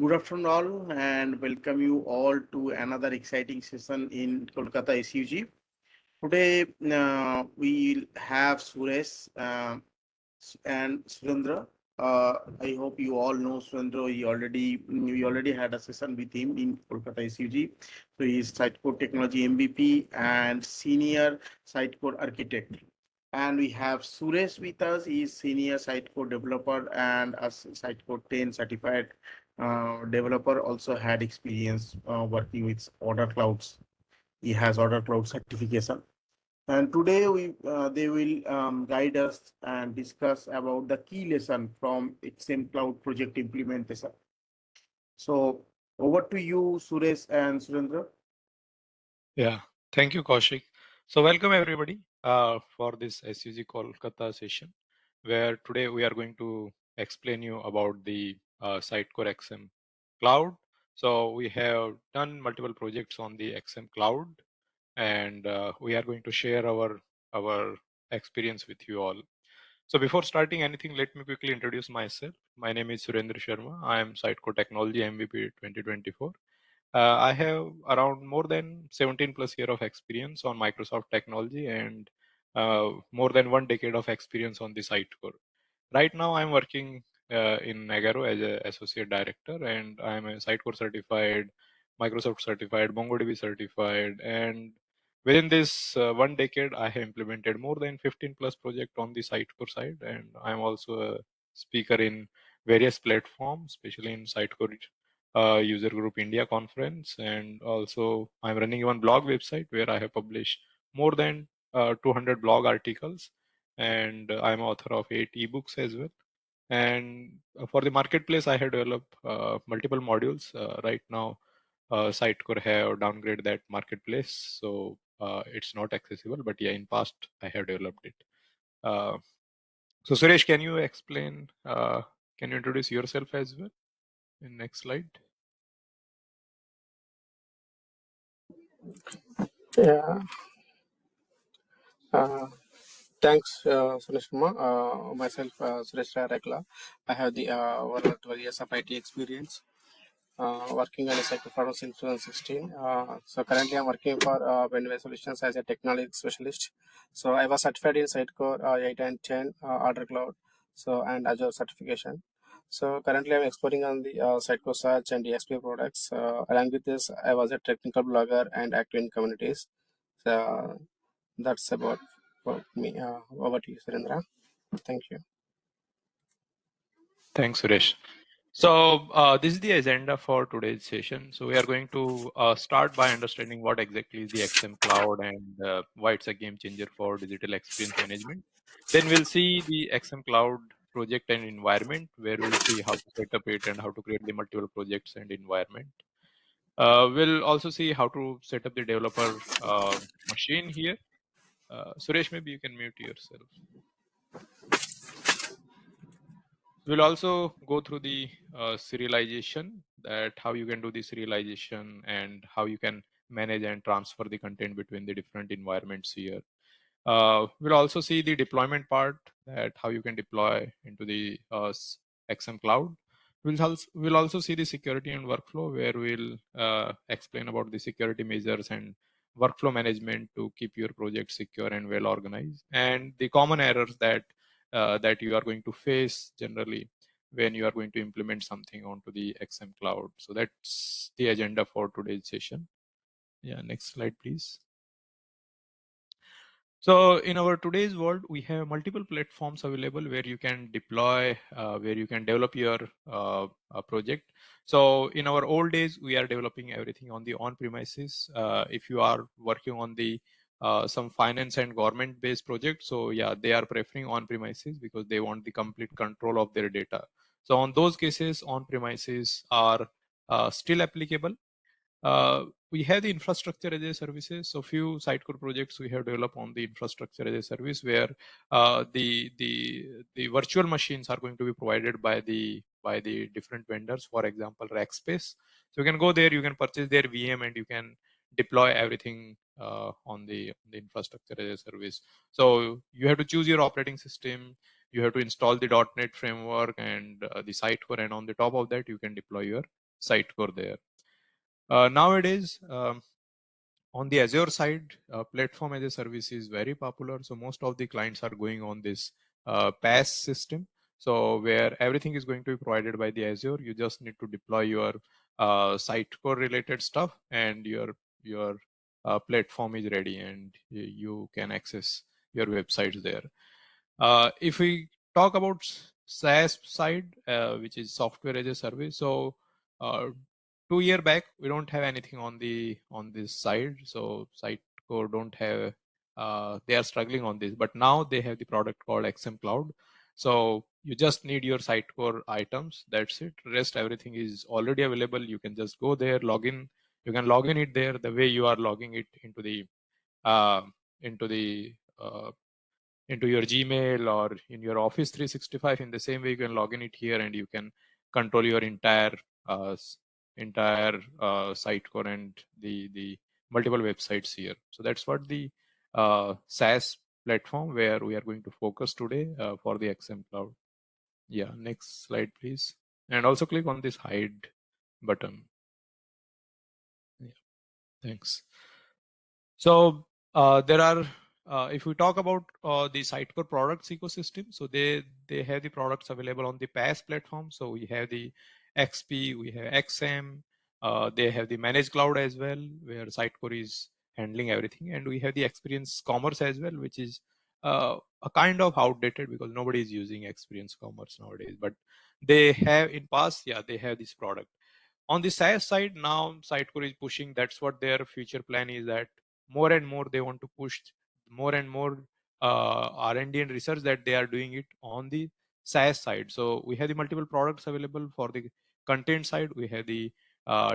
Good afternoon, all, and welcome you all to another exciting session in Kolkata SUG. Today, we'll have Suresh and Surendra. I hope you all know Surendra. We already had a session with him in Kolkata SUG. So he is Sitecore Technology MVP and Senior Sitecore Architect. And we have Suresh with us. He is Senior Sitecore Developer and a Sitecore 10 certified developer. Also had experience working with Order Clouds. He has Order Cloud certification. And today they will guide us and discuss about the key lesson from XM Cloud project implementation. So over to you, Suresh and Surendra. Yeah, thank you, Kaushik. So welcome everybody for this SUG Kolkata session, where today we are going to explain you about the Sitecore XM Cloud. So we have done multiple projects on the XM Cloud, and we are going to share our experience with you all. So before starting anything, let me quickly introduce myself. My name is Surendra Sharma. I am Sitecore Technology MVP 2024. I have around more than 17 plus year of experience on Microsoft technology and more than 1 decade of experience on the Sitecore. Right now, I'm working in Nagaro as an associate director, and I'm a Sitecore certified, Microsoft certified, MongoDB certified, and within this 1 decade, I have implemented more than 15 plus project on the Sitecore side, and I'm also a speaker in various platforms, especially in Sitecore user group India conference, and also I'm running one blog website where I have published more than 200 blog articles, and I'm author of 8 ebooks as well. And for the marketplace, I have developed multiple modules. Right now, Sitecore have downgraded that marketplace, so it's not accessible. But yeah, in past I have developed it. So Suresh, can you explain? Can you introduce yourself as well? In next slide. Yeah, uh, thanks, Suresh Sharma. Myself, Suresh Rekla. I have the over 12 years of IT experience working on a cycle product since 2016. So currently, I'm working for Vendway Solutions as a technology specialist. So I was certified in Sitecore 8 and 10 Order Cloud, so and Azure certification. So currently, I'm exploring on the Sitecore Search and DXP products. Along with this, I was a technical blogger and active in communities. So that's about for me. Over to you, Surendra. Thank you. Thanks, Suresh. So this is the agenda for today's session. So we are going to start by understanding what exactly is the XM Cloud and why it's a game changer for digital experience management. Then we'll see the XM Cloud project and environment, where we'll see how to set up it and how to create the multiple projects and environment. We'll also see how to set up the developer machine here. Suresh, maybe you can mute yourself. We'll also go through the serialization, that how you can do the serialization and how you can manage and transfer the content between the different environments here. We'll also see the deployment part, that how you can deploy into the XM Cloud. We'll also see the security and workflow, where we'll explain about the security measures and workflow management to keep your project secure and well organized, and the common errors that you are going to face generally when you are going to implement something onto the XM Cloud. So that's the agenda for today's session. Yeah, next slide, please. So in our today's world, we have multiple platforms available where you can deploy, where you can develop your project. So in our old days, we are developing everything on the on-premises. If you are working on the some finance and government-based projects, so yeah, they are preferring on-premises because they want the complete control of their data. So on those cases, on-premises are still applicable. We have the infrastructure as a services. So few Sitecore projects we have developed on the infrastructure as a service, where the virtual machines are going to be provided by the different vendors. For example, Rackspace. So you can go there, you can purchase their VM, and you can deploy everything on the infrastructure as a service. So you have to choose your operating system. You have to install the .NET framework and the Sitecore, and on the top of that, you can deploy your Sitecore there. Nowadays, on the Azure side, platform as a service is very popular. So most of the clients are going on this PaaS system. So where everything is going to be provided by the Azure, you just need to deploy your Sitecore related stuff, and your platform is ready, and you can access your websites there. If we talk about SaaS side, which is software as a service, so 2 year back we don't have anything on this side. So Sitecore don't have. They are struggling on this, but now they have the product called XM Cloud. So you just need your Sitecore items. That's it. Rest everything is already available. You can just go there, log in. You can log in it there the way you are logging it into the uh, into the into your Gmail or in your Office 365. In the same way, you can log in it here, and you can control your entire Sitecore and the multiple websites here. So that's what the SaaS platform where we are going to focus today for the XM Cloud. Yeah, next slide, please. And also click on this hide button. Yeah, thanks. So there are, if we talk about the Sitecore products ecosystem, so they have the products available on the PaaS platform. So we have the XP, we have XM, they have the managed cloud as well, where Sitecore is handling everything, and we have the experience commerce as well, which is a kind of outdated because nobody is using experience commerce nowadays. But they have in past, yeah, they have this product. On the SaaS side, now Sitecore is pushing. That's what their future plan is. That more and more they want to push more and more R&D and research that they are doing it on the SaaS side. So we have the multiple products available for the content side. We have the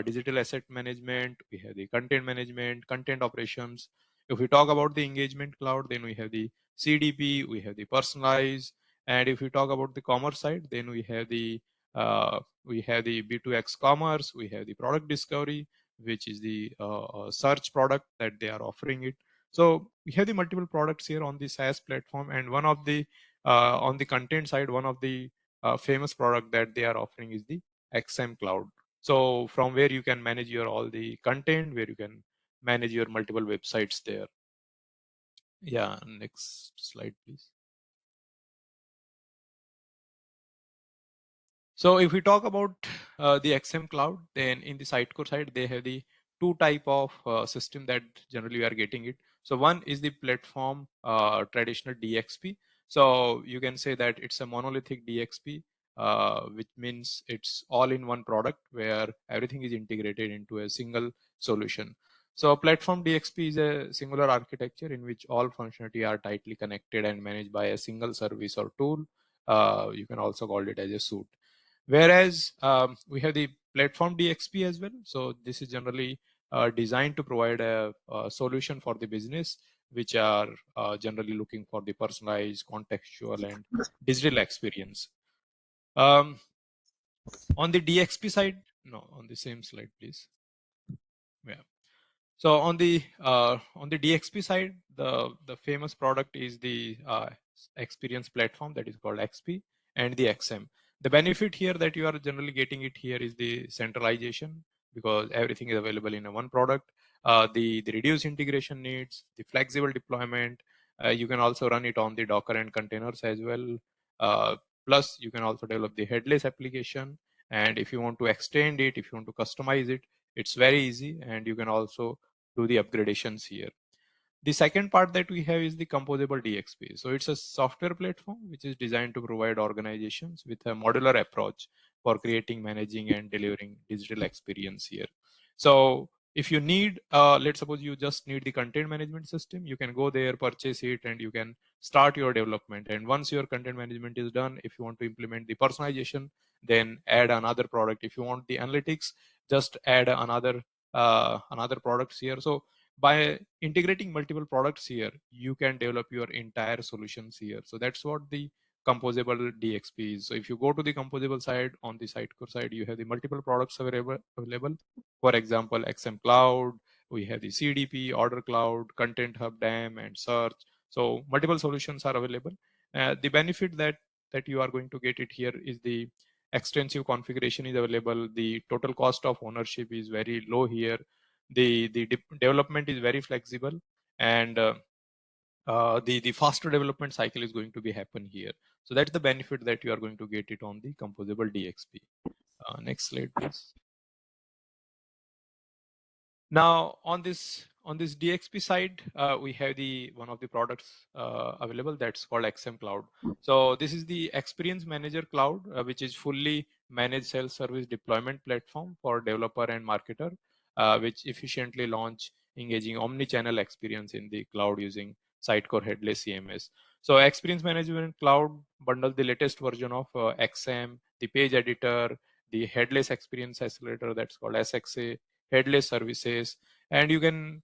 digital asset management. We have the content management, content operations. If we talk about the engagement cloud, then we have the CDP. We have the personalize. And if we talk about the commerce side, then we have the B2X commerce. We have the product discovery, which is the search product that they are offering it. So we have the multiple products here on the SaaS platform, and one of the on the content side, one of the famous product that they are offering is the XM Cloud. So from where you can manage your all the content, where you can manage your multiple websites there. Yeah, next slide, please. So if we talk about the XM Cloud, then in the Sitecore side, they have the two type of system that generally we are getting it. So one is the platform traditional DXP. So you can say that it's a monolithic DXP, which means it's all in one product where everything is integrated into a single solution. So platform DXP is a singular architecture in which all functionality are tightly connected and managed by a single service or tool. You can also call it as a suite. Whereas we have the platform DXP as well. So this is generally designed to provide a solution for the business, which are generally looking for the personalized, contextual, and digital experience. On the DXP side, no, on the same slide, please. Yeah. So on the DXP side, the famous product is the experience platform that is called XP and the XM. The benefit here that you are generally getting it here is the centralization, because everything is available in a one product. The reduced integration needs, the flexible deployment. You can also run it on the Docker and containers as well. Plus, you can also develop the headless application. And if you want to extend it, if you want to customize it, it's very easy, and you can also do the upgradations here. The second part that we have is the composable DXP. So it's a software platform which is designed to provide organizations with a modular approach for creating, managing, and delivering digital experience here. So if you need, let's suppose you just need the content management system, you can go there, purchase it, and you can start your development. And once your content management is done, if you want to implement the personalization, then add another product. If you want the analytics, just add another products here. So by integrating multiple products here, you can develop your entire solutions here. So that's what the composable DXP is. So if you go to the composable side, on the Sitecore side, you have the multiple products available. For example, XM Cloud, we have the CDP, Order Cloud, Content Hub, DAM, and Search. So multiple solutions are available. The benefit that you are going to get it here is the extensive configuration is available. The total cost of ownership is very low here. The development is very flexible, and the faster development cycle is going to be happen here. So that's the benefit that you are going to get it on the composable DXP. Next slide, please. Now on this DXP side, we have the one of the products available that's called XM Cloud. So this is the Experience Manager Cloud, which is fully managed self-service deployment platform for developer and marketer, which efficiently launch engaging omni-channel experience in the cloud using Sitecore headless CMS. So Experience Management Cloud bundles the latest version of XM, the page editor, the headless experience accelerator that's called SXA, headless services, and you can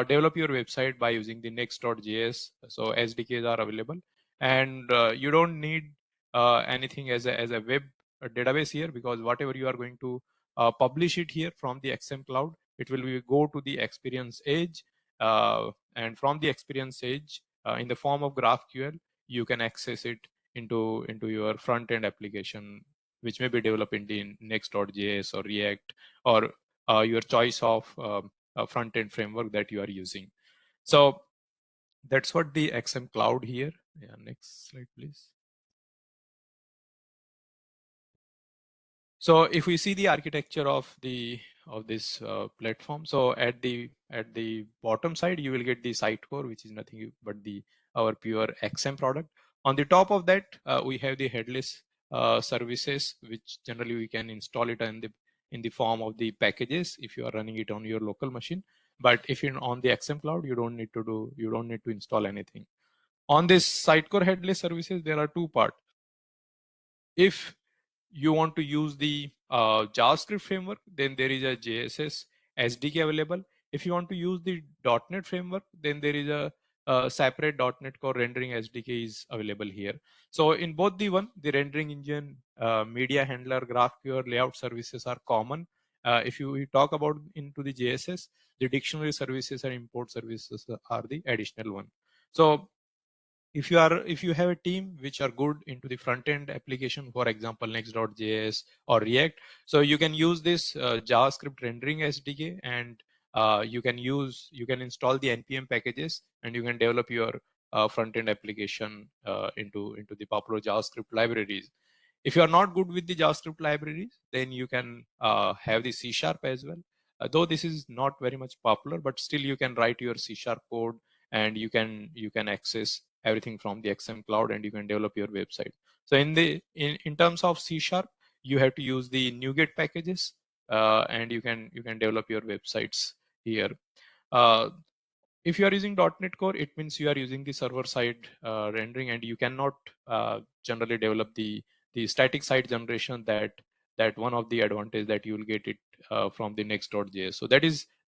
develop your website by using the next.js. So SDKs are available, and you don't need anything as a web database here, because whatever you are going to publish it here from the XM Cloud, it will go to the experience edge, and from the experience edge in the form of GraphQL, you can access it into your front end application, which may be developed in the next.js or React, or your choice of front end framework that you are using. So that's what the XM Cloud here. Yeah, next slide, please. So if we see the architecture of this platform, so at the bottom side you will get the Sitecore, which is nothing but our pure XM product. On the top of that, we have the headless services, which generally we can install it in the form of the packages if you are running it on your local machine. But if you're on the XM Cloud, you don't need to install anything. On this Sitecore headless services, there are two parts. If you want to use the JavaScript framework, then there is a JSS SDK available. If you want to use the .NET framework, then there is a separate .NET Core rendering SDK is available here. So in both the rendering engine, media handler, GraphQL, layout services are common. If we talk about into the JSS, the dictionary services and import services are the additional one. So if you have a team which are good into the front end application, for example next.js or React, so you can use this JavaScript rendering SDK, and you can install the npm packages, and you can develop your front end application into the popular JavaScript libraries. If you are not good with the JavaScript libraries, then you can have the C# as well. Though this is not very much popular, but still you can write your C# code, and you can access everything from the XM Cloud, and you can develop your website. So in terms of C#, you have to use the NuGet packages, and you can develop your websites here. If you are using .NET Core, it means you are using the server side rendering, and you cannot generally develop the static side generation. That one of the advantage that you will get it from the next.js. So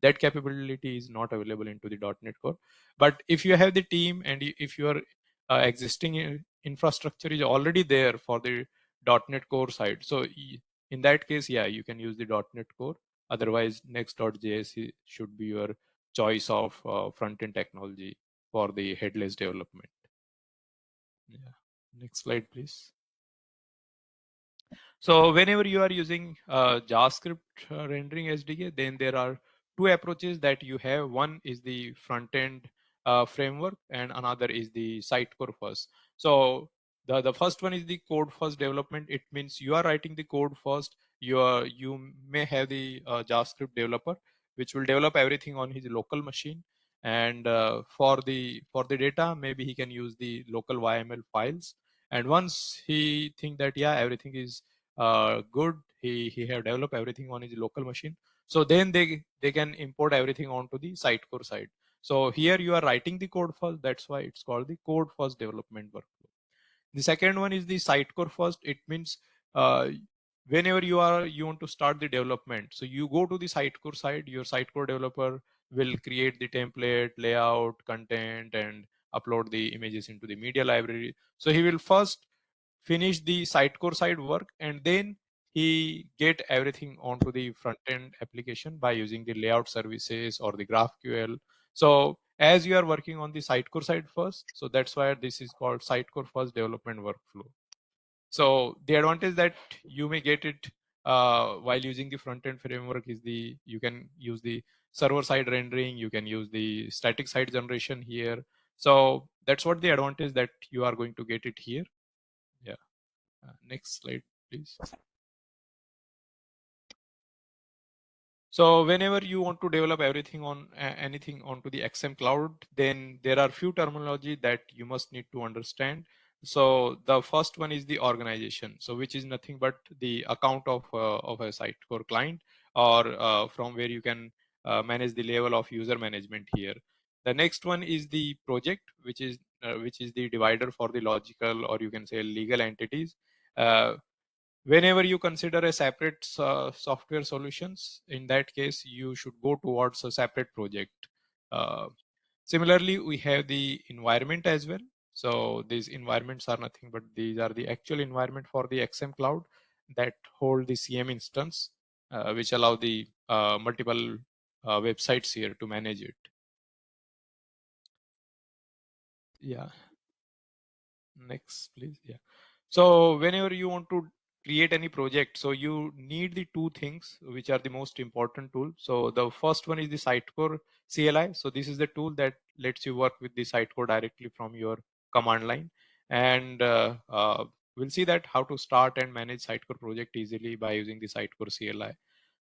that capability is not available into the .NET Core. But if you have the team, and if your existing infrastructure is already there for the .NET Core side, so in that case, yeah, you can use the .NET Core. Otherwise, next.js should be your choice of front-end technology for the headless development. Yeah. Next slide, please. So whenever you are using JavaScript rendering SDK, then there are two approaches that you have. One is the front-end framework, and another is the Sitecore first. So the first one is the code first development. It means you are writing the code first. You may have the JavaScript developer, which will develop everything on his local machine. And for the data, maybe he can use the local YML files. And once he think that everything is good, he have developed everything on his local machine, so then they can import everything onto the Sitecore side. So here you are writing the code first. That's why it's called the code first development workflow. The second one is the Sitecore first. It means whenever you want to start the development, so you go to the Sitecore side. Your Sitecore developer will create the template, layout, content, and upload the images into the media library. So he will first finish the Sitecore side work, and then he get everything onto the front end application by using the layout services or the GraphQL. So as you are working on the Sitecore side first, so that's why this is called Sitecore first development workflow. So the advantage that you may get it while using the front-end framework is you can use the server-side rendering, you can use the static side generation here. So that's what the advantage that you are going to get it here. Yeah. Next slide, please. So whenever you want to develop everything on anything onto the XM Cloud, then there are few terminology that you must need to understand. So the first one is the organization. So which is nothing but the account of a Sitecore client, or from where you can manage the level of user management here. The next one is the project, which is the divider for the logical, or you can say legal entities. Uh, Whenever you consider a separate software solutions, in that case you should go towards a separate project. uh, Similarly, we have the environment as well. So these environments are nothing but these are the actual environment for the XM Cloud that hold the CM instance, which allow the multiple websites here to manage it. Yeah. Next, please. Yeah. So whenever you want to create any project, so you need the two things which are the most important tool. So the first one is the Sitecore CLI. So this is the tool that lets you work with the Sitecore directly from your command line. And we'll see that how to start and manage Sitecore project easily by using the Sitecore CLI.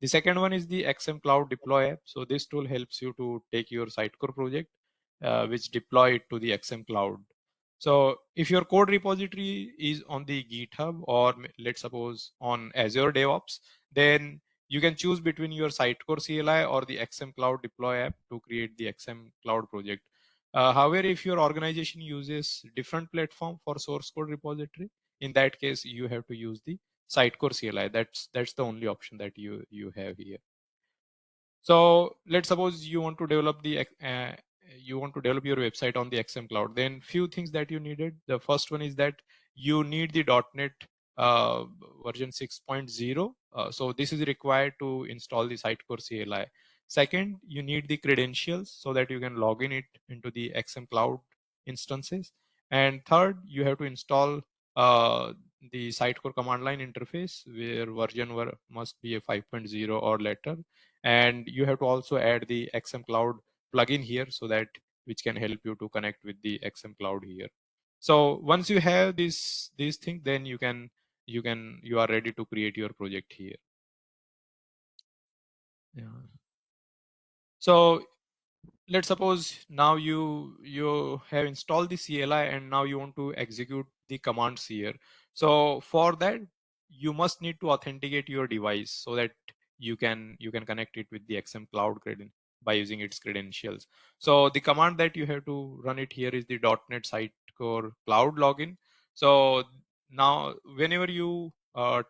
The second one is the XM Cloud Deploy app. So this tool helps you to take your Sitecore project, which deploy it to the XM Cloud. So if your code repository is on the GitHub, or let's suppose on Azure DevOps, then you can choose between your Sitecore CLI or the XM Cloud Deploy app to create the XM Cloud project. However, if your organization uses different platform for source code repository, in that case, you have to use the Sitecore CLI. That's the only option that you have here. So let's suppose you want to develop your website on the XM Cloud. Then few things that you needed. The first one is that you need the .NET version 6.0. So this is required to install the Sitecore CLI. Second, you need the credentials so that you can log in it into the XM Cloud instances. And third, you have to install the Sitecore command line interface, where version must be a 5.0 or later. And you have to also add the XM Cloud plugin here, so that which can help you to connect with the XM Cloud here. So once you have these things, then you are ready to create your project here. Yeah. So let's suppose now you have installed the CLI, and now you want to execute the commands here. So for that, you must need to authenticate your device so that you can connect it with the XM Cloud by using its credentials. So the command that you have to run it here is the .NET Sitecore Cloud login. So now whenever you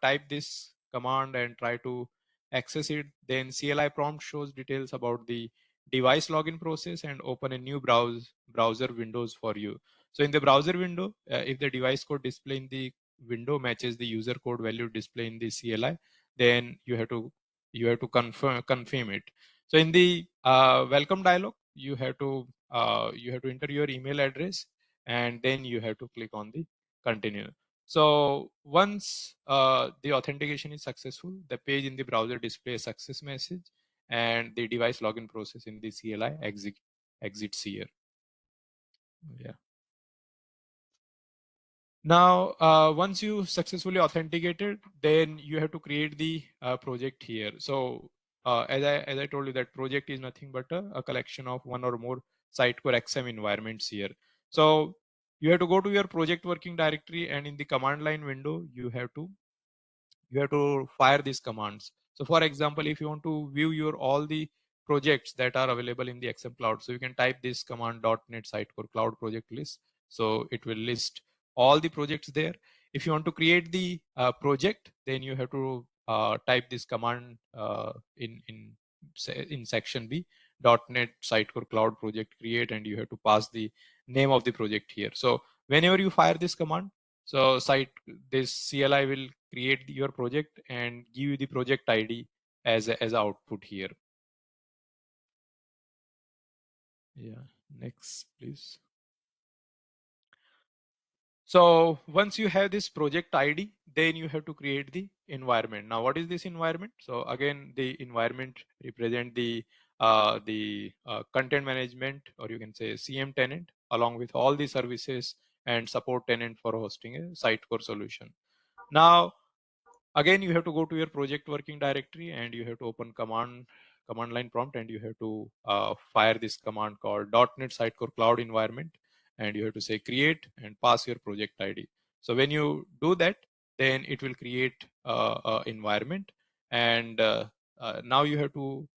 type this command and try to access it, then CLI prompt shows details about the device login process and open a new browser windows for you. So in the browser window, if the device code display in the window matches the user code value display in the CLI, then you have to confirm it. So in the welcome dialog, you have to enter your email address, and then you have to click on the continue. So once the authentication is successful, the page in the browser displays a success message, and the device login process in the CLI exits here. Yeah. Now, once you successfully authenticated, then you have to create the project here. So as I told you, that project is nothing but a collection of one or more Sitecore XM environments here. So you have to go to your project working directory, and in the command line window, you have to fire these commands. So for example, if you want to view your all the projects that are available in the XM Cloud, so you can type this command .NET Sitecore Cloud project list. So it will list all the projects there. If you want to create the project, then you have to type this command in section B, .NET Sitecore Cloud project create, and you have to pass the name of the project here. So whenever you fire this command, so this CLI will create your project and give you the project ID as output here. Yeah. Next, please. So once you have this project ID, then you have to create the environment. Now, what is this environment? So again, the environment represent the content management, or you can say CM tenant, along with all the services and support tenant for hosting a Sitecore solution. Now, again, you have to go to your project working directory and you have to open command line prompt, and you have to fire this command called .NET Sitecore Cloud Environment, and you have to say create and pass your project ID. So when you do that, then it will create environment, and now you have to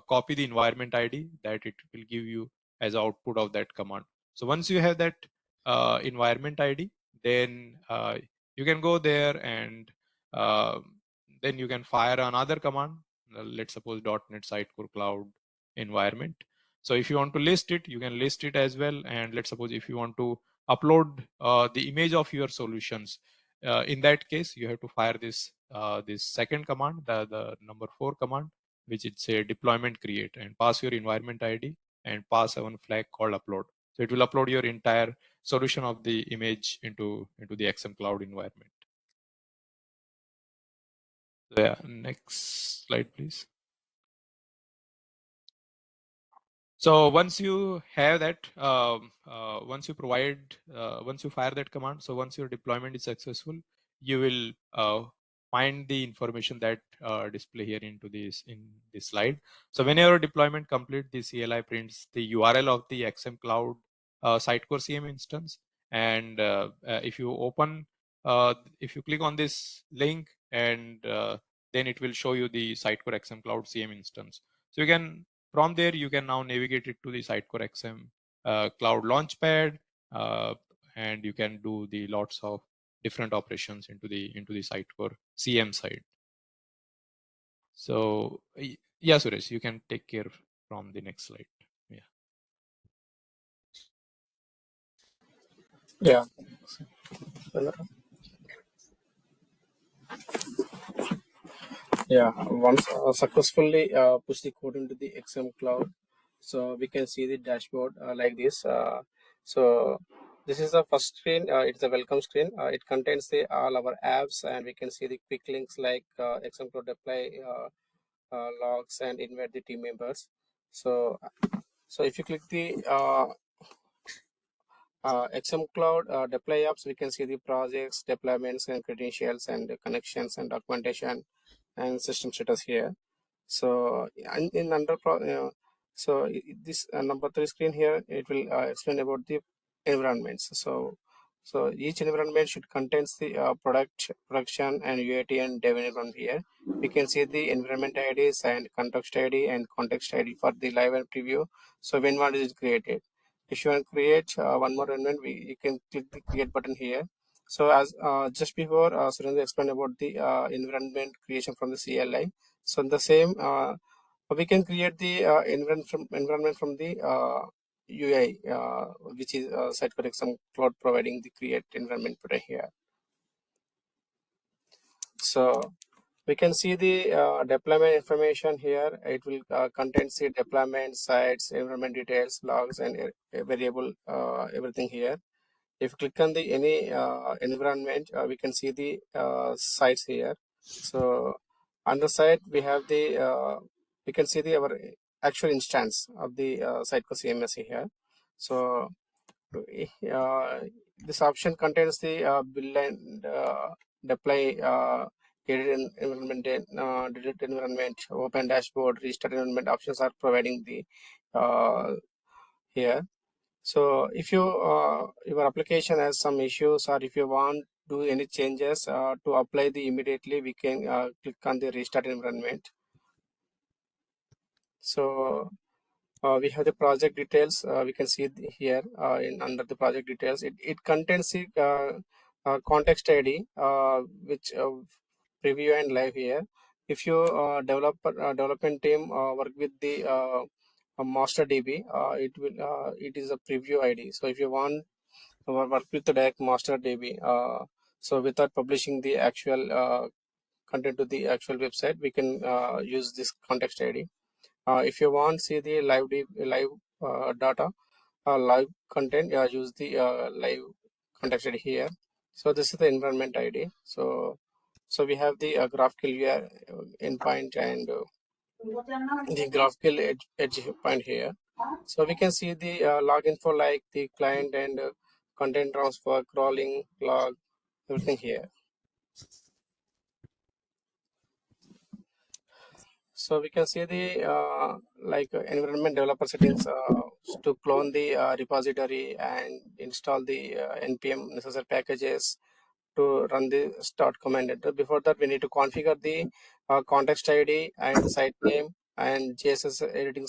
copy the environment ID that it will give you as output of that command. So once you have that environment ID, then you can go there and uh, then you can fire another command. Let's suppose .NET Sitecore Cloud environment. So if you want to list it, you can list it as well. And let's suppose if you want to upload the image of your solutions, in that case, you have to fire this this second command, the number 4 command, which is a deployment create, and pass your environment ID and pass one flag called upload. So it will upload your entire solution of the image into the XM Cloud environment. Yeah, next slide, please. So once you have that, once you fire that command, so once your deployment is successful, you will find the information that display here in this slide. So whenever deployment complete, the CLI prints the URL of the XM Cloud Sitecore CM instance, and if you click on this link, and then it will show you the Sitecore XM Cloud CM instance. So you can, from there, you can now navigate it to the Sitecore XM Cloud Launchpad, and you can do the lots of different operations into the Sitecore CM side. So yeah, Suresh, you can take care from the next slide. Yeah. Yeah, once successfully push the code into the XM Cloud, so we can see the dashboard like this. So this is the first screen. It's a welcome screen. It contains the all our apps, and we can see the quick links like XM Cloud deploy logs and invite the team members. So if you click the XM Cloud deploy apps, we can see the projects, deployments, and credentials, and connections, and documentation, and system status here. So in under this number 3 screen here, it will explain about the environments. So each environment should contains the production and UAT and dev environment here. We can see the environment IDs and context ID and context ID for the live and preview. So when one is created, if you want to create one more environment, you can click the create button here. So as just before Surendra explained about the environment creation from the CLI. So in the same, we can create the environment from the UI, which is Sitecore XM Cloud providing the create environment button here. So we can see the deployment information here. It will contain the deployment sites, environment details, logs, and variable everything here. If you click on the any environment, we can see the sites here. So on the site we have the we can see the our actual instance of the Sitecore CMS here. So this option contains the build and deploy edit environment, open dashboard, restart environment options are providing the here. So if you your application has some issues, or if you want do any changes to apply the immediately, we can click on the restart environment. So we have the project details. We can see here in under the project details. It contains the context ID, which preview and live here. If you development team work with the master DB, it is a preview ID. So if you want work with the direct master DB, so without publishing the actual content to the actual website, we can use this context ID. If you want see the live data, live content, use the live context ID here. So this is the environment ID. So we have the graphical viewer endpoint and the graphical edge point here. So we can see the login for like the client and content transfer, crawling, log, everything here. So we can see the environment developer settings to clone the repository and install the npm necessary packages to run the start command. Before that, we need to configure the context ID and site name and JSS editing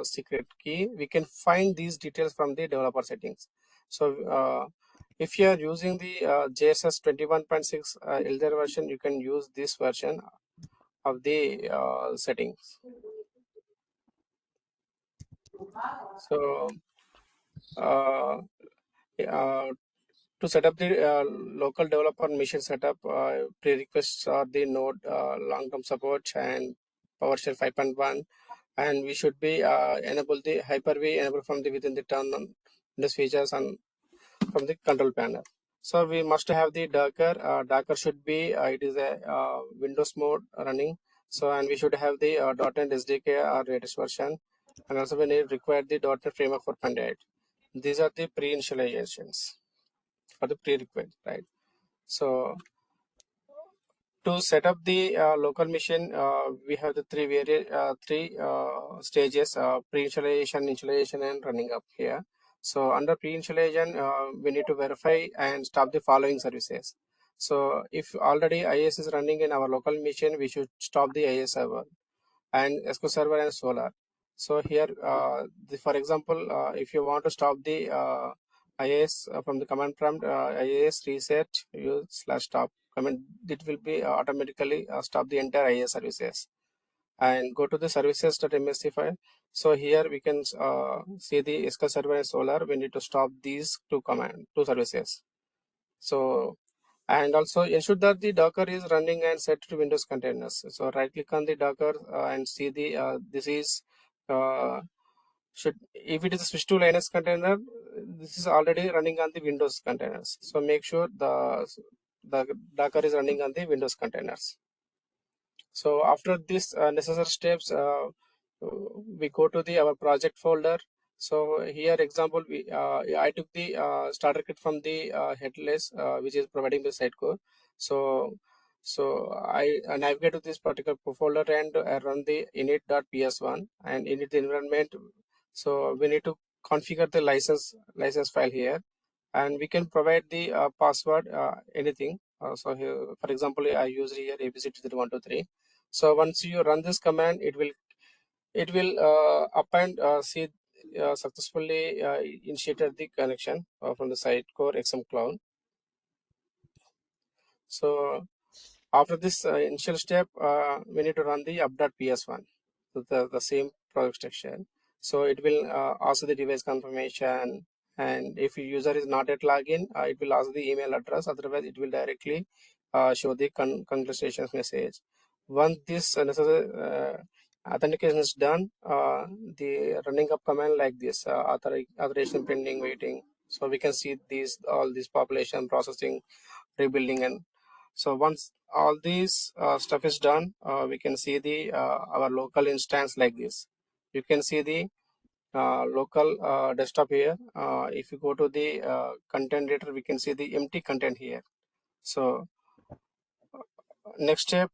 secret key. We can find these details from the developer settings. So if you are using the JSS 21.6 elder version, you can use this version of the settings. So to set up the local developer machine setup, prerequisites are the node long-term support and PowerShell 5.1, and we should be enable the Hyper-V enable from the within the turn on Windows features and from the control panel. So we must have the Docker. Docker should be it is a Windows mode running. So and we should have the .NET SDK or latest version, and also we need require the .NET framework for .8. These are the pre-initializations for the prerequisite, right? So to set up the local machine, we have the three stages: pre-initialization, initialization, and running up here. So under pre-initialization, we need to verify and stop the following services. So if already IIS is running in our local machine, we should stop the IIS server and SQL Server and Solar. So here, for example, if you want to stop the IIS from the command prompt, IIS reset use /stop command, it will be automatically stop the entire IIS services. And go to the services.msc file. So here we can see the SQL Server and Solar. We need to stop these two services. So and also ensure that the Docker is running and set to Windows containers. So right click on the Docker and see the this is should if it is a switch to Linux container, this is already running on the Windows containers. So make sure the Docker is running on the Windows containers. So after this necessary steps, we go to the our project folder. So here example, I took the starter kit from the headless, which is providing the Sitecore. So I navigate to this particular folder and I run the init.ps1 and init the environment. So we need to configure the license file here, and we can provide the password anything. So here, for example, I use here abc123. So once you run this command, it will append see successfully initiated the connection from the Sitecore XM Cloud. So after this initial step, we need to run the up.ps1, the same project section. So it will ask the device confirmation, and if user is not yet login, it will ask the email address. Otherwise, it will directly show the congratulations message. Once this necessary authentication is done, the running up command like this, authorization pending waiting. So we can see all these population processing, rebuilding, and so once all these stuff is done, we can see the our local instance like this. You can see the local desktop here. If you go to the content editor, we can see the empty content here. So next step,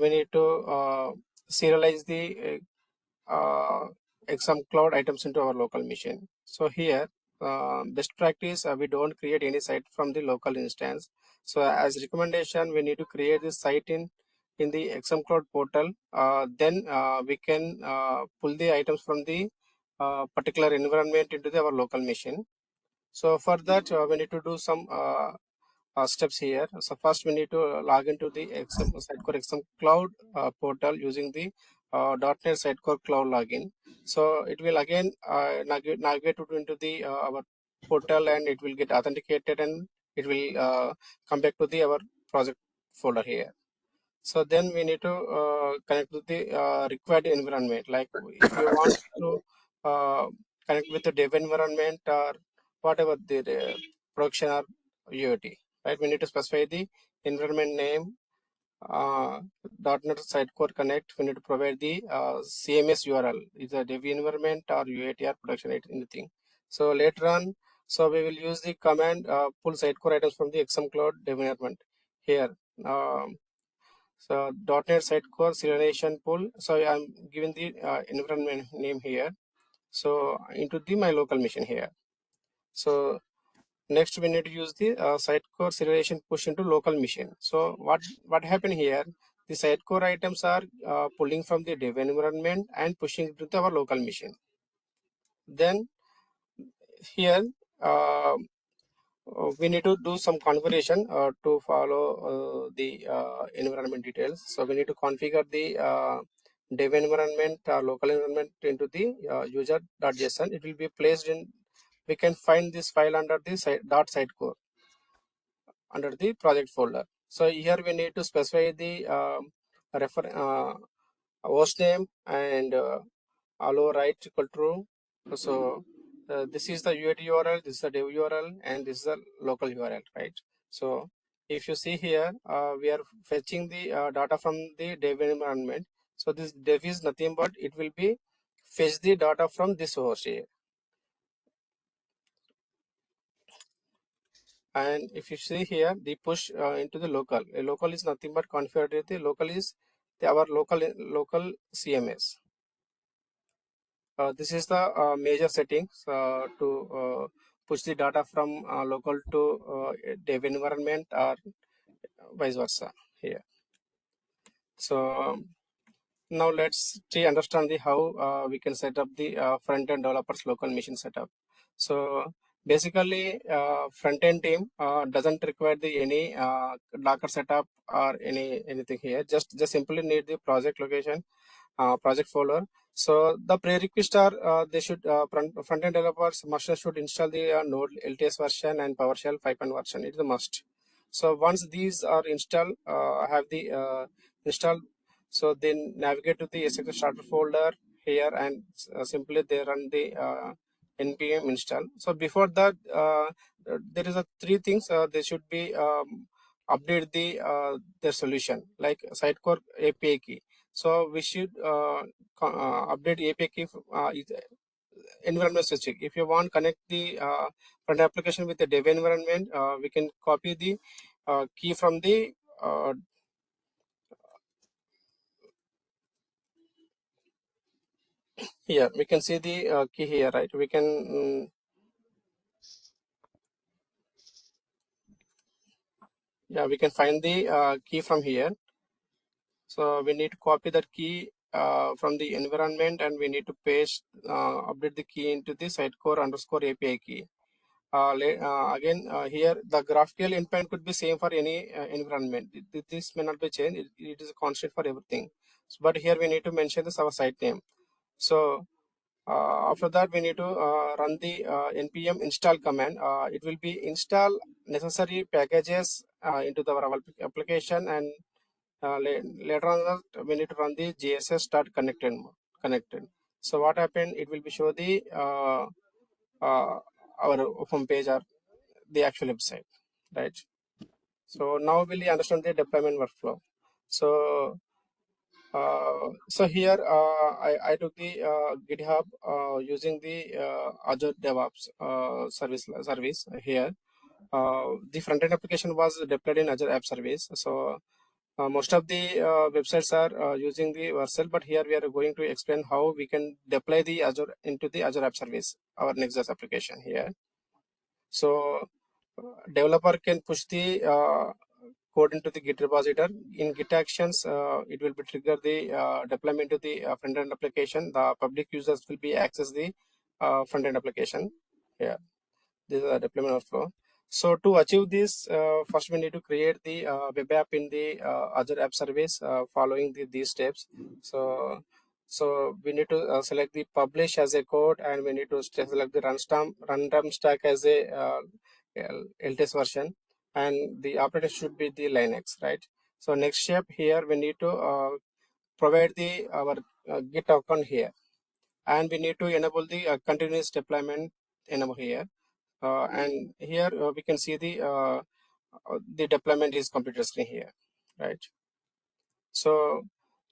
we need to serialize the XM Cloud items into our local machine. So here, best practice, we don't create any site from the local instance. So as recommendation, we need to create this site in the XM Cloud portal. Then we can pull the items from the particular environment into our local machine. So for that, we need to do some steps here. So first we need to log into the Sitecore XM Cloud portal using the .NET Sitecore Cloud login. So it will again navigate into the our portal, and it will get authenticated, and it will come back to the our project folder here. So then we need to connect to the required environment. Like if you want to connect with the dev environment or whatever the production or UAT, right? We need to specify the environment name, .NET Sitecore Connect. We need to provide the CMS URL, either dev environment or UAT or production anything. So later on, so we will use the command pull Sitecore items from the XM Cloud dev environment here. So .NET Sitecore serialization pull. So I'm giving the environment name here. So into the my local machine here. So next we need to use the Sitecore serialization push into local machine. So what happened here? The Sitecore items are pulling from the dev environment and pushing to our local machine. Then here we need to do some configuration to follow the environment details. So we need to configure the dev environment, local environment into the user.json. It will be placed in. We can find this file under the .sitecore under the project folder. So here we need to specify the host name and allow write equal true. So this is the UAT URL, this is the dev URL, and this is the local URL, right? So if you see here, we are fetching the data from the dev environment. So this dev is nothing but it will be fetch the data from this host here. And if you see here, the push into the local. A local is nothing but configured. The local is our local CMS. This is the major settings to push the data from local to dev environment or vice versa here. So now let's understand the how we can set up the front-end developers local machine setup. So basically, front-end team doesn't require the any Docker setup or anything here. Just simply need the project location, project folder. So the prerequisites are they should front-end developers should install the Node LTS version and PowerShell 5.1 version. It's a must. So once these are installed, have the installed. So then navigate to the SX starter folder here and simply they run the npm install. So before that, there is a three things they should be update the their solution like Sitecore API key. So we should update API key environment specific. If you want connect the front application with the dev environment, we can copy the key from the here. We can see the key here, right? We can yeah, we can find the key from here. So we need to copy that key from the environment and we need to paste update the key into the Sitecore _ API key. Again, here the graphical endpoint could be same for any environment. This may not be changed. It is a constant for everything. But here we need to mention this our site name. So after that, we need to run the npm install command. It will be install necessary packages into our application, and later on that we need to run the gss start connected. So what happened? It will be show the our home page or the actual website, right? So now we'll understand the deployment workflow. So so here I took the GitHub using the Azure DevOps service here. The front-end application was deployed in Azure App Service. So most of the websites are using the Vercel, but here we are going to explain how we can deploy the Azure into the Azure App Service, our Nexus application here. So developer can push the code into the Git repository. In Git actions, it will be trigger the deployment to the front-end application. The public users will be access the front-end application. Yeah, this is a deployment workflow. So to achieve this, first we need to create the web app in the Azure App Service following these steps. So we need to select the publish as a code, and we need to select the runtime stack as a LTS version, and the operator should be the Linux, right? So next step here, we need to provide the our Git account here, and we need to enable the continuous deployment enable here. and here we can see the deployment is completed screen here, right? So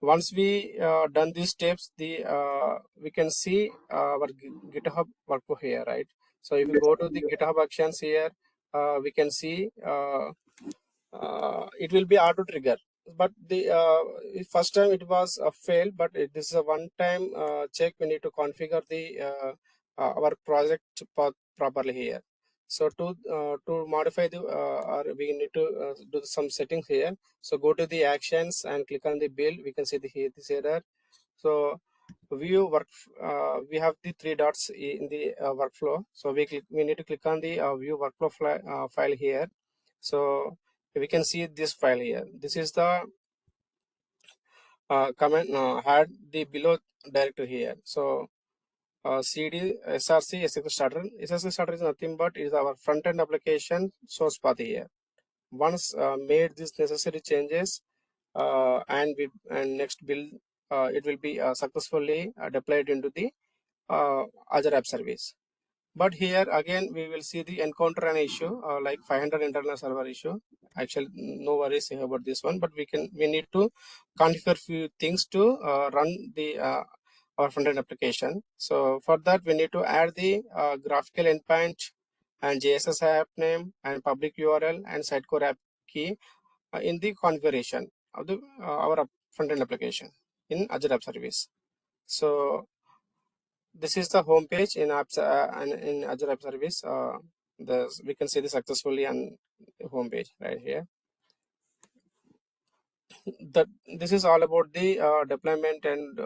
once we done these steps, we can see our GitHub workflow here, right? So if you go to the GitHub actions here, we can see it will be auto trigger, but the first time it was a fail, but this is a one time check. We need to configure the our project properly here. So to modify the or we need to do some settings here. So go to the actions and click on the build. We can see this error. So view work, we have the three dots in the workflow. So we need to click on the view workflow file here. So we can see this file here. This is the command had the below directory here. So cd src SSL starter. SSL starter is nothing but is our front end application source path here. Once made these necessary changes and next build, it will be successfully deployed into the Azure App Service. But here again we will see the encounter an issue like 500 internal server issue. Actually no worries about this one, but we need to configure few things to run the our front end application. So for that we need to add the graphical endpoint and JSS app name and public URL and Sitecore app key in the configuration of the our front end application in Azure App Service. So this is the home page in apps and in Azure App Service. We can see this successfully on home page right here. This is all about the deployment and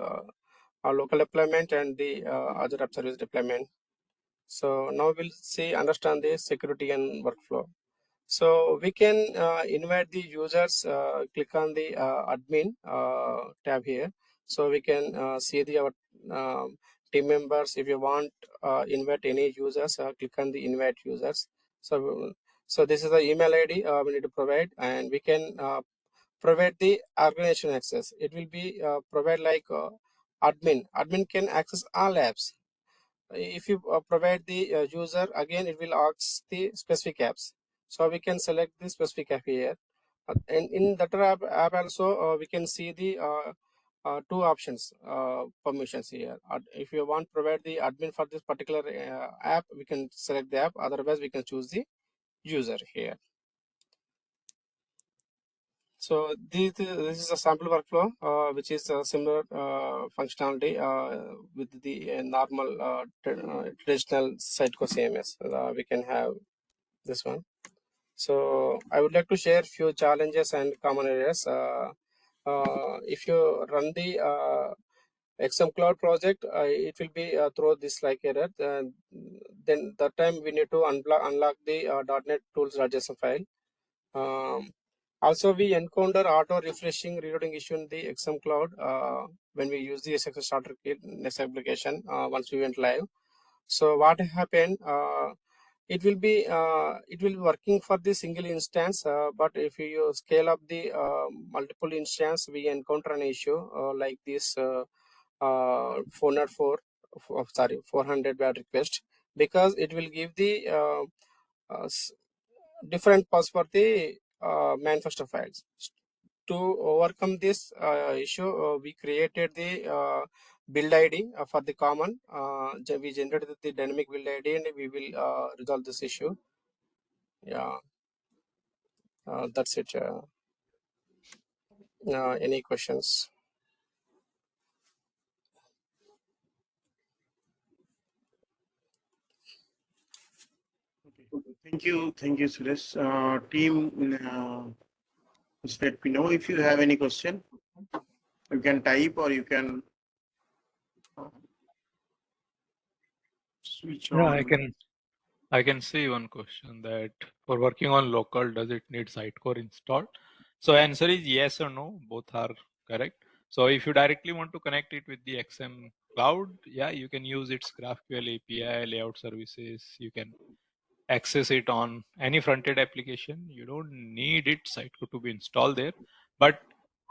local deployment and the Azure App Service deployment. So now we'll see understand the security and workflow. So we can invite the users. Click on the admin tab here. So we can see our team members. If you want invite any users, click on the invite users. So this is the email ID we need to provide, and we can provide the organization access. It will be provide like admin. Admin can access all apps. If you provide the user, again it will ask the specific apps. So we can select the specific app here, and in that app also we can see the two options permissions here. If you want provide the admin for this particular app, we can select the app. Otherwise we can choose the user here. So this is a sample workflow which is a similar functionality with the normal traditional Sitecore CMS. We can have this one. So I would like to share few challenges and common areas. If you run the XM Cloud project, it will be throw this like error. Then that time we need to unlock the .NET tools.json file. Also, we encounter auto refreshing reloading issue in the XM Cloud when we use the SSL starter kit next application once we went live. So what happened? It will be working for the single instance, but if you scale up the multiple instance, we encounter an issue like this 400 bad request, because it will give the different paths for the manifesto files. To overcome this issue, we created the build ID for the common. We generated the dynamic build ID, and we will resolve this issue. Yeah, that's it. Any questions? Okay. Thank you, Suresh. Team, just let me know if you have any question. You can type or you can switch Yeah, on. I can see one question that for working on local, does it need Sitecore installed? So answer is yes or no, both are correct. So if you directly want to connect it with the XM Cloud, yeah, you can use its GraphQL API, layout services. You can access it on any front-end application. You don't need it Sitecore to be installed there. But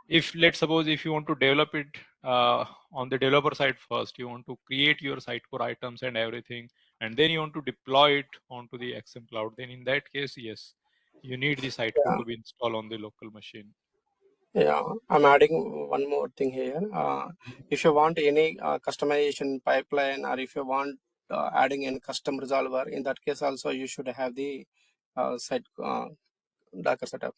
if let's suppose if you want to develop it on the developer side first, you want to create your Sitecore items and everything, and then you want to deploy it onto the XM Cloud, then in that case, yes, you need the Sitecore to be installed on the local machine. Yeah, I'm adding one more thing here. If you want any customization pipeline, or if you want adding any custom resolver, in that case also you should have the site Docker setup.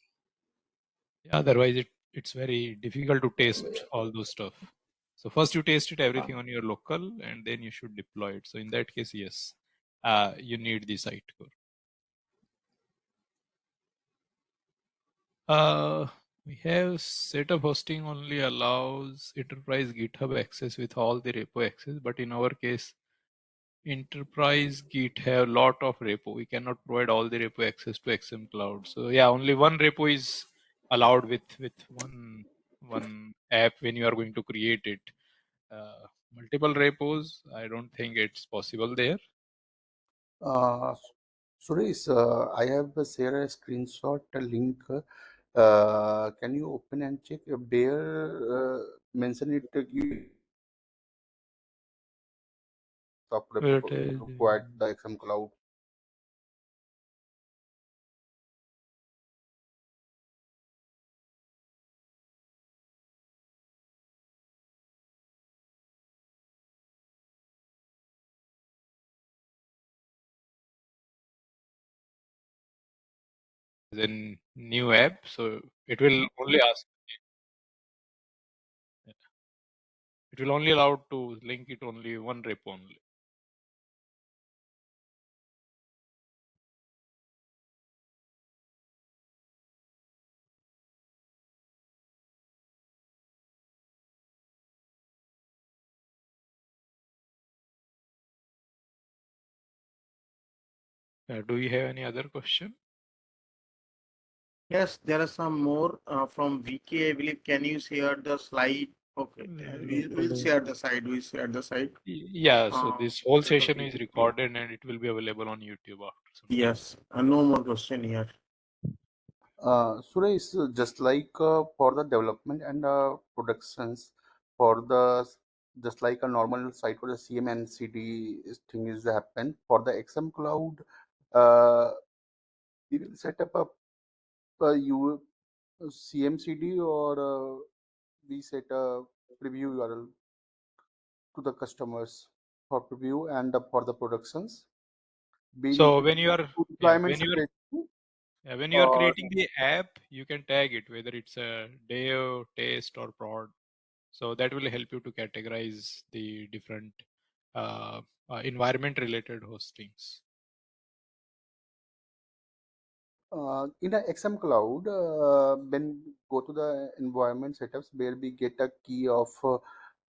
Yeah, otherwise it's very difficult to test all those stuff. So first you test it everything on your local, and then you should deploy it. So in that case, yes, you need the Sitecore. We have setup hosting only allows enterprise GitHub access with all the repo access, but in our case, enterprise Git have lot of repo. We cannot provide all the repo access to XM Cloud. So yeah, only one repo is allowed with one app when you are going to create it. Multiple repos, I don't think it's possible there. Suresh, I have share a screenshot a link. Can you open and check? There mention it But, required the XM Cloud. then new app, so it will only ask. It will only allow to link it only one repo only. Do you have any other question? Yes, there are some more from VK. I believe. Can you share the slide? Okay, we'll share the slide. We'll share the slide. Yeah, so this whole Set of session is recorded and it will be available on YouTube after some time. Yes, no more question here. Suresh, just like for the development and productions, for the just like a normal site for the CM and CD thing is happen for the XM Cloud, we will set up a CMCD or we set a preview URL to the customers for preview and for the productions. We need So to when you are deployment separately. when you are creating the app, you can tag it whether it's a dev, test, or prod. So that will help you to categorize the different environment related hostings. In a XM Cloud, when go to the environment setups where we get a key of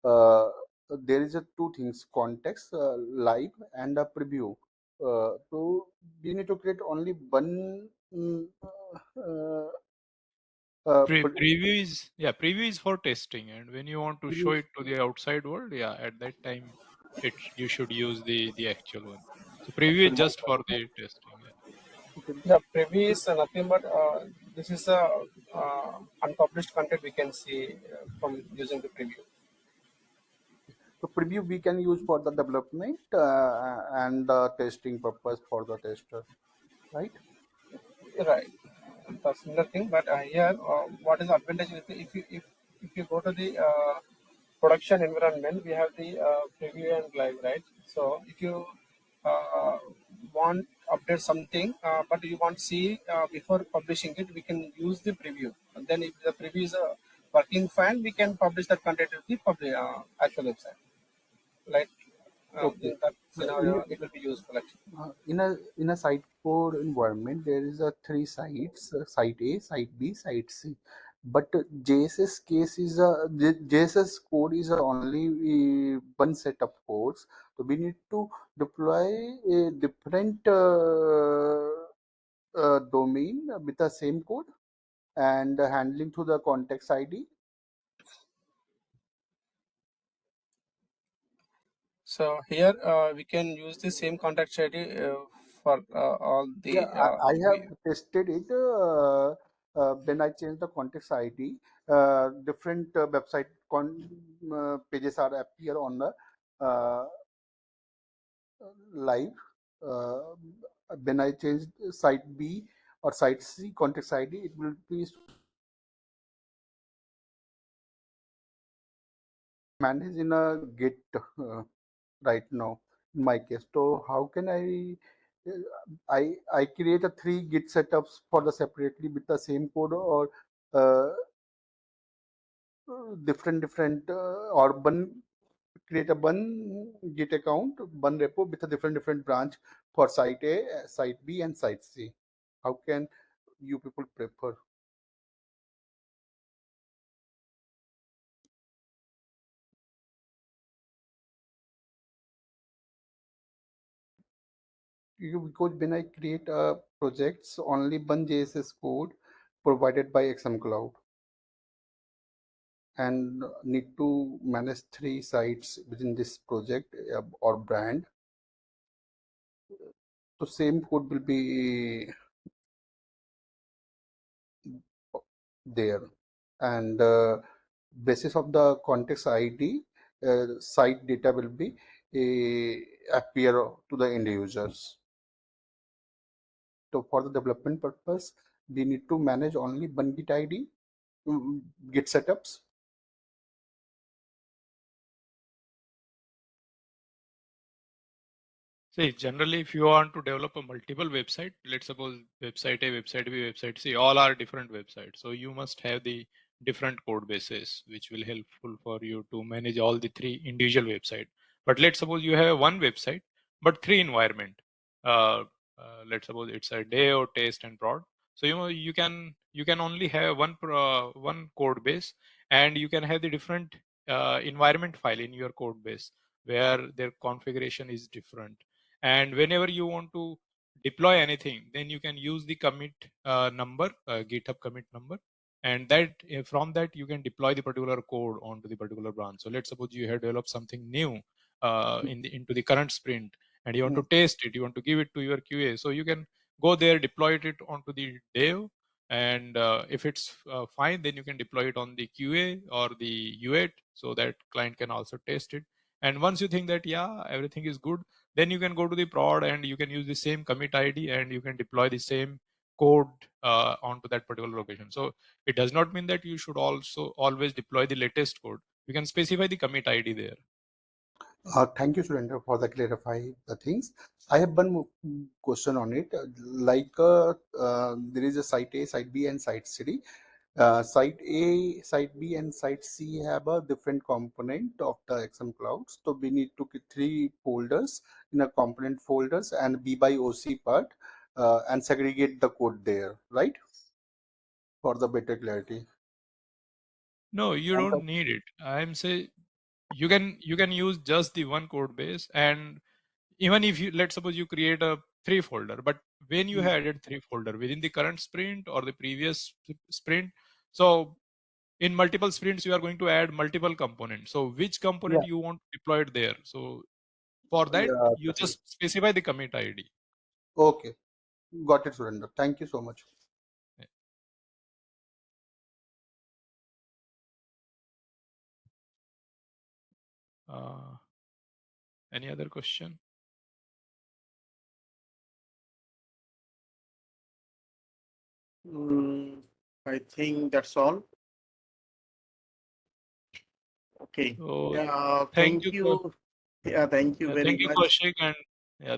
there is a two things context live and a preview. So we need to create only one uh, Preview is for testing, and when you want to show it to the outside world, yeah, at that time you should use the actual one. So preview is just for the testing. Yeah. The preview is nothing but this is a unpublished content we can see from using the preview. So preview we can use for the development and the testing purpose for the tester, right? Right, the similar thing. But here, what is the advantage with if you go to the production environment, we have the preview and live, right? So if you uh, want update something, but you want to see before publishing it, we can use the preview. And then if the preview is working fine, we can publish that content to the actual website. Like Okay. in that scenario, it will be useful actually. In a site code environment, there is a three sites: site A, site B, site C. But JSS case is JSS code is only one set of codes. So we need to deploy a different domain with the same code and handling to the context ID. So here we can use the same contact ID for all the. Yeah, I have tested it when I change the context ID. Different website pages are appear on the uh, live. When I change site B or site C context ID, it will be managed in a Git right now in my case. So how can I create a 3 Git setups for the separately with the same code, or uh, different or one create a one Git account, one repo with a different branch for site A, site B, and site C. How can you people prefer? Because when I create projects, only one JSS code provided by XM Cloud, and need to manage 3 sites within this project or brand. So same code will be there, and basis of the context ID, site data will be appear to the end users. So for the development purpose, we need to manage only one Git ID, Git setups. See, generally, if you want to develop a multiple website, let's suppose website A, website B, website C, all are different websites. So you must have the different code bases, which will helpful for you to manage all the 3 individual website. But let's suppose you have one website, but 3 environment. Let's suppose it's a Deo, test, and prod. So you can only have one code base, and you can have the different environment file in your code base where their configuration is different. And whenever you want to deploy anything, then you can use the commit number, GitHub commit number, and that from that you can deploy the particular code onto the particular branch. So let's suppose you have developed something new into the current sprint, and you want to test it, you want to give it to your QA, so you can go there, deploy it onto the dev, and if it's fine, then you can deploy it on the QA or the U8, so that client can also test it. And once you think that yeah, everything is good, then you can go to the prod and you can use the same commit ID and you can deploy the same code onto that particular location. So it does not mean that you should also always deploy the latest code. You can specify the commit ID there. Thank you, Surendra, for the clarify the things. I have one more question on it. There is a site A, site B, and site C. Site A, site B, and site C have a different component of the XM Cloud. So we need to get 3 folders in a component folders and B by OC part, and segregate the code there, right? For the better clarity. No, you And don't need it. I'm saying you can use just the one code base, and even if you, let's suppose you create a 3 folder, but when you had added 3 folder within the current sprint or the previous sprint, so in multiple sprints you are going to add multiple components. So which component yeah, you want deployed there? So for that yeah, you just specify the commit ID. okay, got it, Surendra. Thank you so much. Any other question? I think that's all. Okay. So Yeah. thank Thank you. you. Yeah. Thank you very Thank you, much. Kaushik, and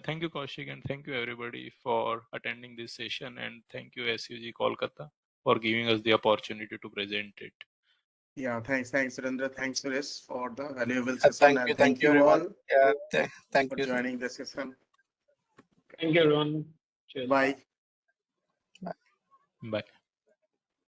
thank you, Kaushik, and thank you everybody for attending this session, and thank you SUG Kolkata for giving us the opportunity to present it. Yeah. Thanks, Surendra. Thanks, Suresh, for the valuable session, Thank and you, thank you everyone. all Thank for you. joining the session. Thank you, everyone. Cheers. Bye. Bye.